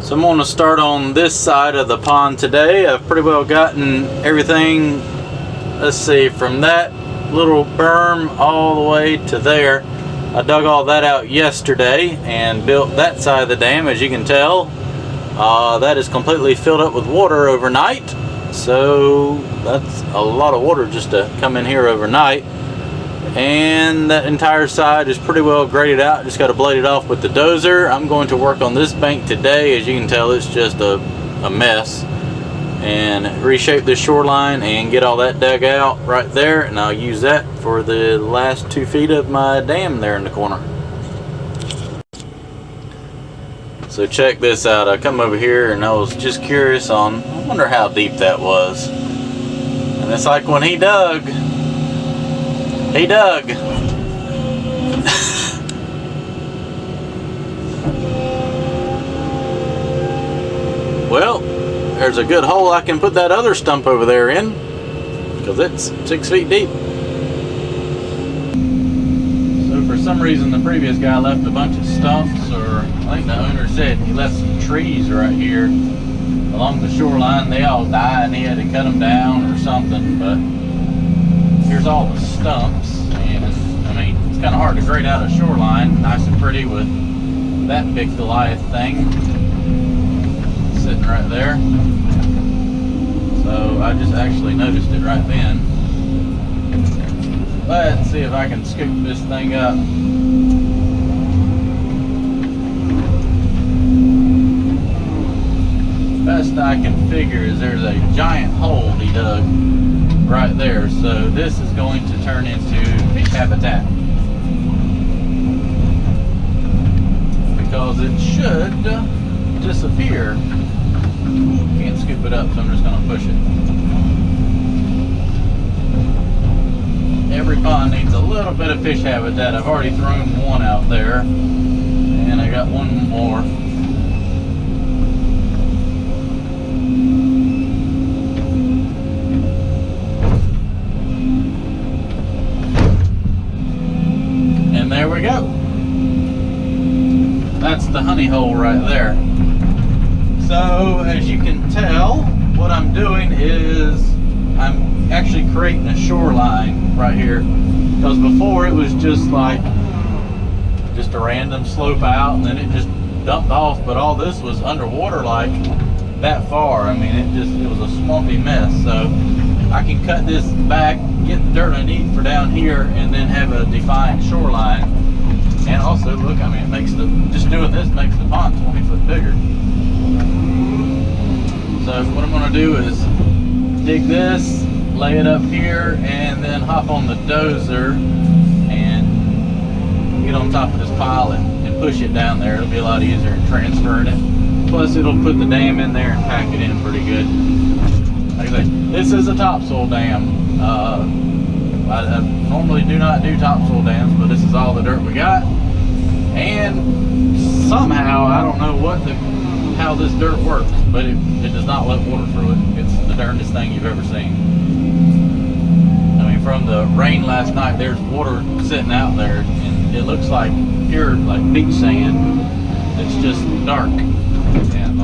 So I'm going to start on this side of the pond today. I've pretty well gotten everything, let's see, from that little berm all the way to there. I dug all that out yesterday and built that side of the dam. As you can tell, that is completely filled up with water overnight. So that's a lot of water just to come in here overnight. And that entire side is pretty well graded out. Just got to blade it off with the dozer. I'm going to work on this bank today. As you can tell, it's just a mess. And reshape the shoreline and get all that dug out right there. And I'll use that for the last 2 feet of my dam there in the corner. So check this out. I come over here and I was just curious on, I wonder how deep that was. And it's like when he dug. Well, there's a good hole I can put that other stump over there in, because it's 6 feet deep. So for some reason the previous guy left a bunch of stumps, or I think the owner said he left some trees right here along the shoreline. They all died and he had to cut them down or something, but here's all the stumps. And I mean, it's kind of hard to grade out a shoreline nice and pretty with that big Goliath thing sitting right there. So I just actually noticed it right then. Let's see if I can scoop this thing up. Best I can figure is there's a giant hole he dug right there. So this is going to turn into fish habitat, because it should disappear. Can't scoop it up, so I'm just going to push it. Every pond needs a little bit of fish habitat. I've already thrown one out there, and I got one more. And there we go. That's the honey hole right there. So as you can tell, what I'm doing is I'm actually creating a shoreline right here, because before it was just like just a random slope out and then it just dumped off, but all this was underwater like that far. I mean, it was a swampy mess. So I can cut this back, get the dirt I need for down here, and then have a defined shoreline. And also, look, I mean, it makes just doing this makes the pond 20 foot bigger. So what I'm going to do is dig this, lay it up here, and then hop on the dozer and get on top of this pile and push it down there. It'll be a lot easier in transferring it. Plus, it'll put the dam in there and pack it in pretty good. Like I say, this is a topsoil dam. I normally do not do topsoil dams, but this is all the dirt we got. And somehow, I don't know how this dirt works, but it does not let water through it. It's the darndest thing you've ever seen. I mean, from the rain last night, there's water sitting out there, and it looks like pure like beach sand. It's just dark, and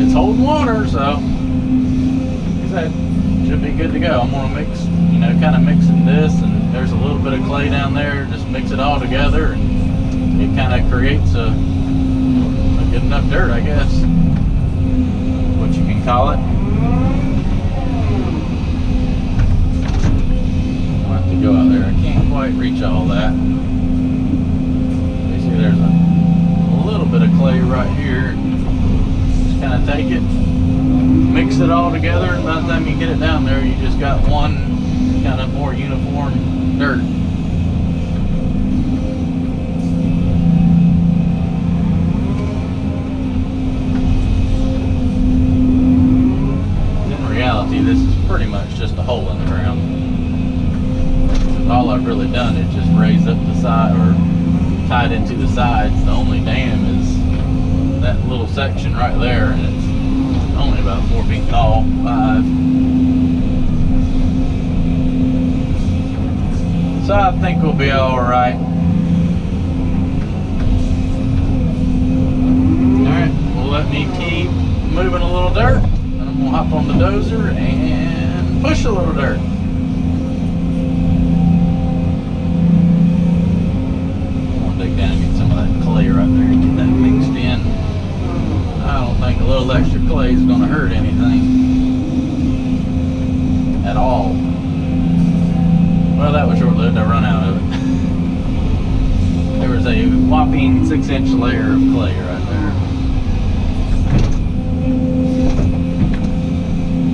it's holding water, so like I said, should be good to go. I'm gonna mix, kind of mixing this, and there's a little bit of clay down there. Just mix it all together, and it kind of creates a good enough dirt, I guess, what you can call it. I'll have to go out there. I can't quite reach all that. You see, there's a little bit of clay right here. Just kind of take it, mix it all together, and by the time you get it down there, you just got one kind of more uniform dirt. In reality, this is pretty much just a hole in the ground. All I've really done is just raise up the side, or tied into the sides. The only dam is that little section right there, and it's only about 4 feet tall, 5. So I think we'll be all right. All right, well, dirt, and I'm gonna hop on the dozer and push a little dirt. I'm gonna dig down and get some of that clay right there, get that mixed in. I don't think a little extra clay is gonna hurt anything at all. Well, that was short-lived. I run out of it. There was a whopping 6-inch layer of clay right there.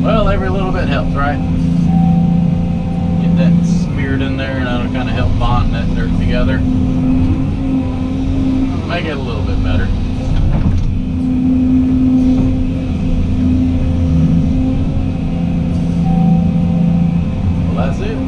Well, every little bit helps, right? Get that smeared in there, and that'll kind of help bond that dirt together. Make it a little bit better. Well, that's it.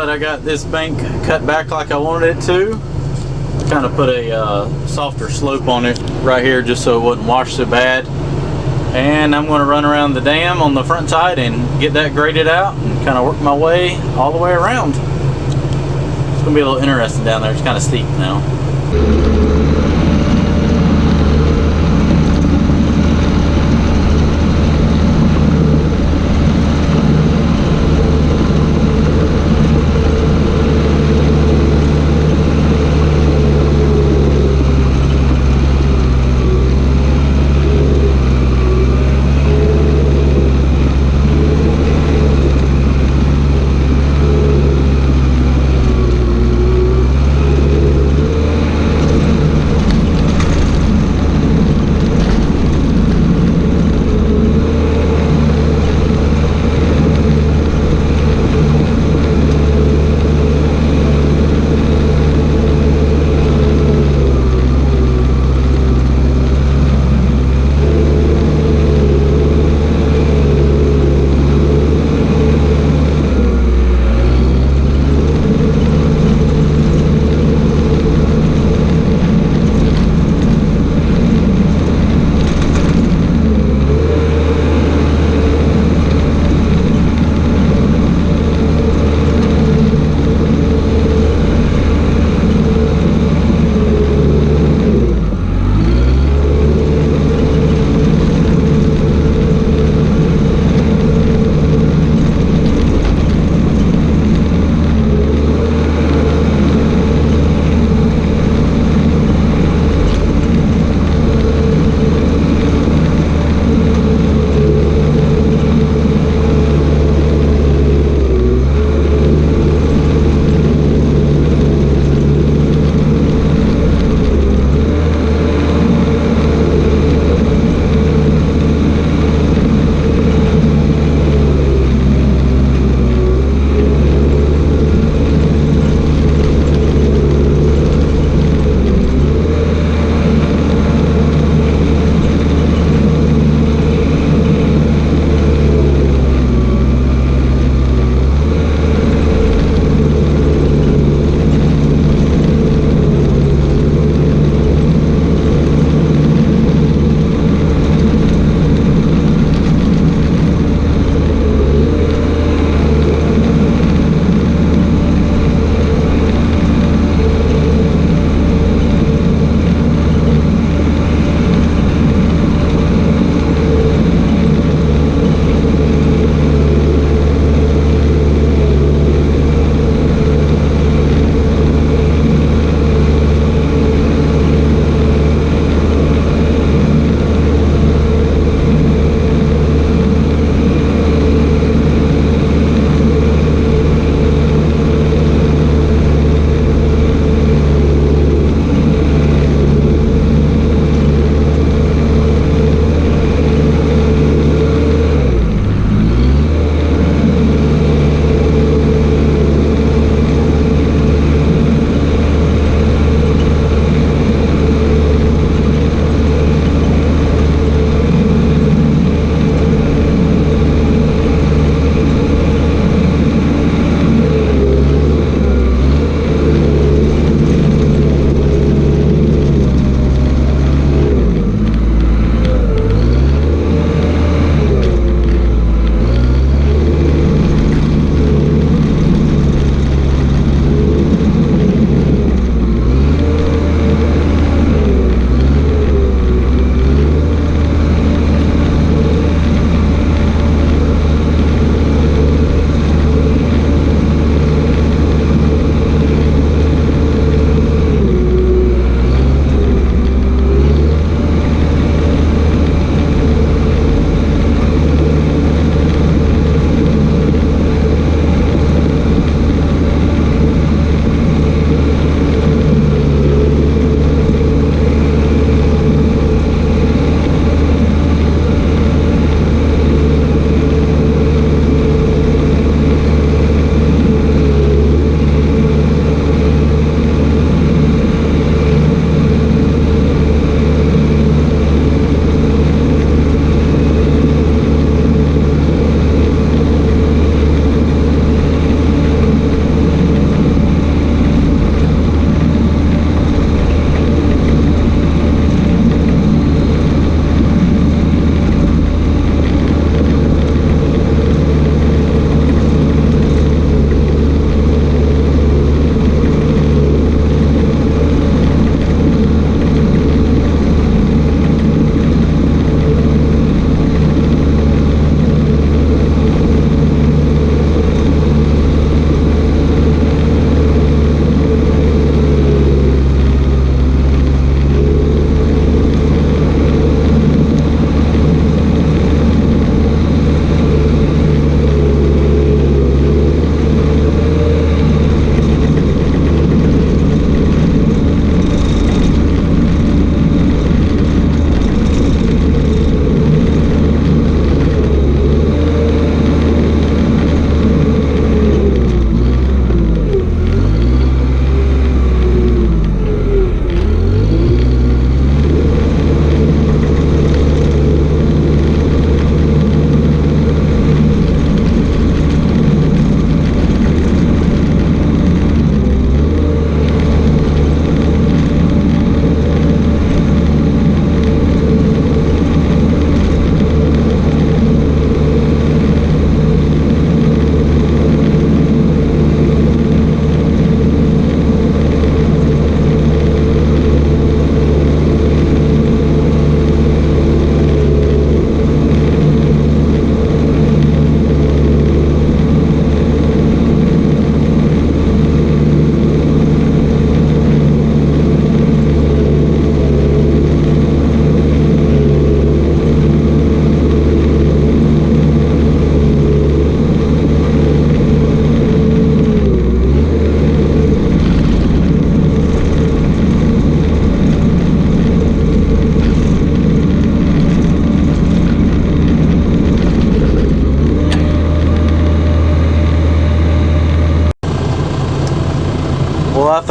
that I got this bank cut back like I wanted it to. I kind of put a softer slope on it right here just so it wouldn't wash so bad. And I'm going to run around the dam on the front side and get that graded out and kind of work my way all the way around. It's going to be a little interesting down there. It's kind of steep now.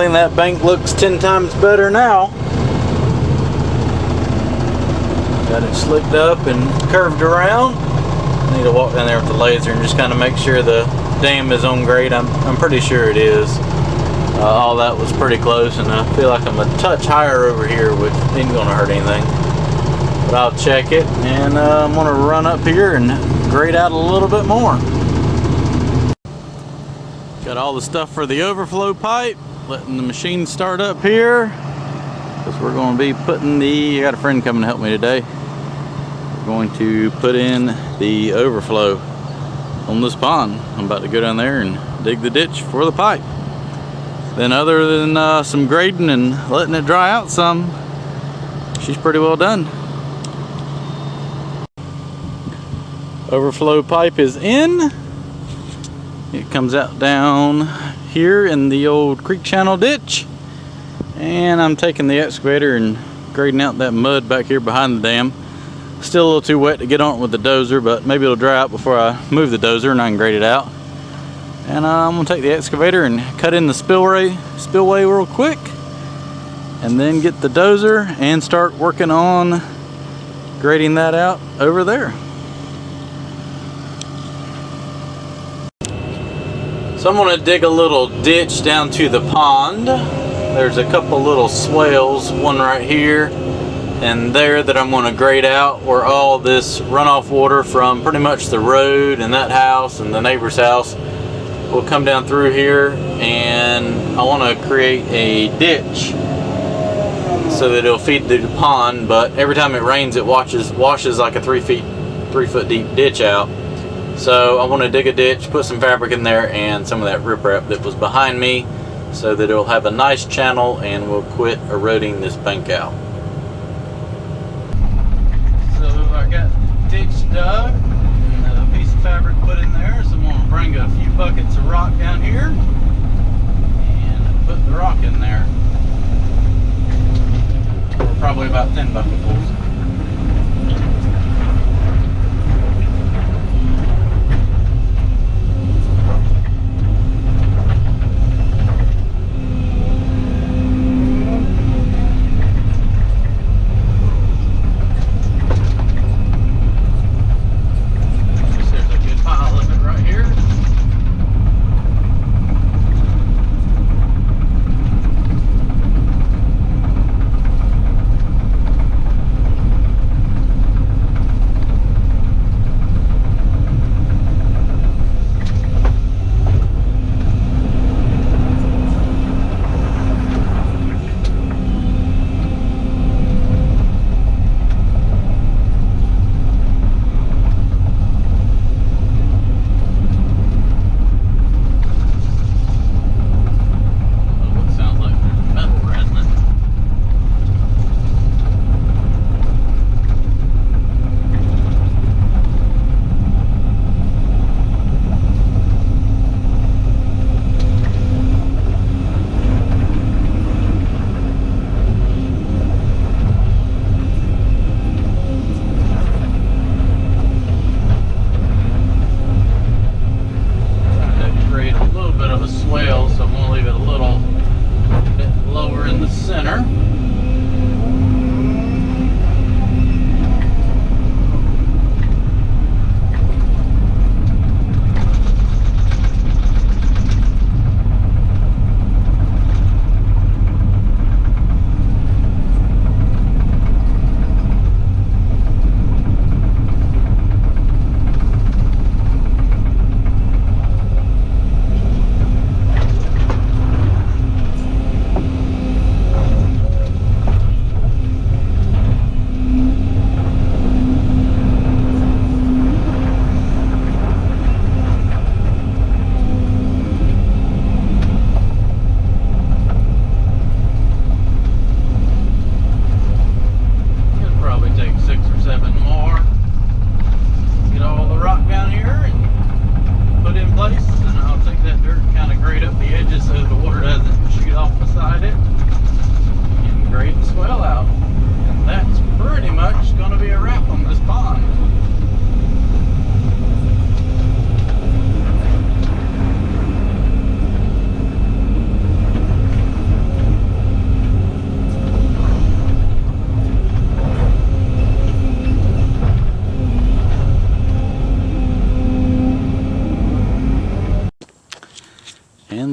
think that bank looks 10 times better now. Got it slicked up and curved around. Need to walk down there with the laser and just kind of make sure the dam is on grade. I'm pretty sure it is. All that was pretty close, and I feel like I'm a touch higher over here, which ain't gonna hurt anything. But I'll check it, and I'm gonna run up here and grade out a little bit more. Got all the stuff for the overflow pipe, letting the machine start up here, because we're going to be putting I got a friend coming to help me today. We're going to put in the overflow on this pond. I'm about to go down there and dig the ditch for the pipe. Then other than some grading and letting it dry out some, she's pretty well done. Overflow pipe is in. It comes out down here in the old creek channel ditch, and I'm taking the excavator and grading out that mud back here behind the dam. Still a little too wet to get on it with the dozer, but maybe it'll dry out before I move the dozer and I can grade it out. And I'm gonna take the excavator and cut in the spillway real quick, and then get the dozer and start working on grading that out over there. So I'm going to dig a little ditch down to the pond. There's a couple little swales, one right here and there, that I'm going to grade out, where all this runoff water from pretty much the road and that house and the neighbor's house will come down through here. And I want to create a ditch so that it'll feed the pond, but every time it rains it washes like a 3 foot deep ditch out. So I want to dig a ditch, put some fabric in there and some of that riprap that was behind me, so that it'll have a nice channel and we'll quit eroding this bank out. So I got ditch dug and a piece of fabric put in there, so I'm going to bring a few buckets of rock down here and put the rock in there. Or probably about 10 bucketfuls.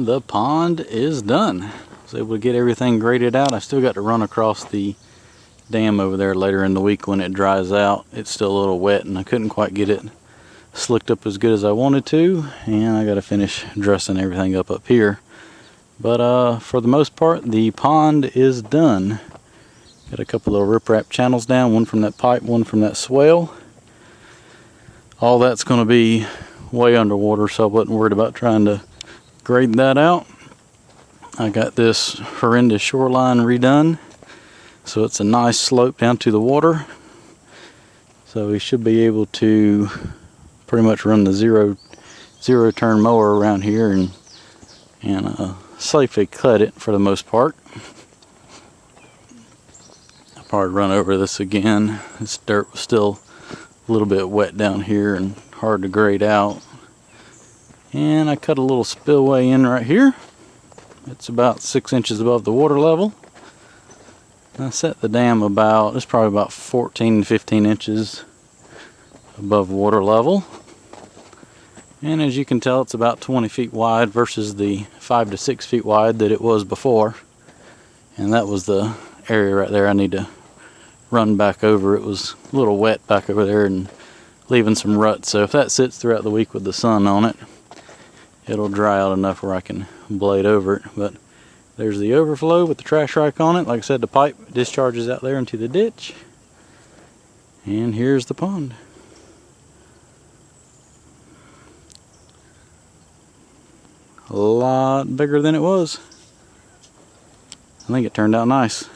the pond is done. I was able to get everything graded out. I still got to run across the dam over there later in the week when it dries out. It's still a little wet and I couldn't quite get it slicked up as good as I wanted to, and I got to finish dressing everything up here. But for the most part, the pond is done. Got a couple little riprap channels down, one from that pipe, one from that swale. All that's going to be way underwater, so I wasn't worried about trying to grade that out. I got this horrendous shoreline redone, so it's a nice slope down to the water. So we should be able to pretty much run the zero turn mower around here and safely cut it for the most part. I'll probably run over this again. This dirt was still a little bit wet down here and hard to grade out. And I cut a little spillway in right here. It's about 6 inches above the water level. I set the dam about, it's probably about 14 to 15 inches above water level. And as you can tell, it's about 20 feet wide versus the 5 to 6 feet wide that it was before. And that was the area right there I need to run back over. It was a little wet back over there and leaving some ruts. So if that sits throughout the week with the sun on it, it'll dry out enough where I can blade over it. But there's the overflow with the trash rack on it. Like I said, the pipe discharges out there into the ditch. And here's the pond. A lot bigger than it was. I think it turned out nice.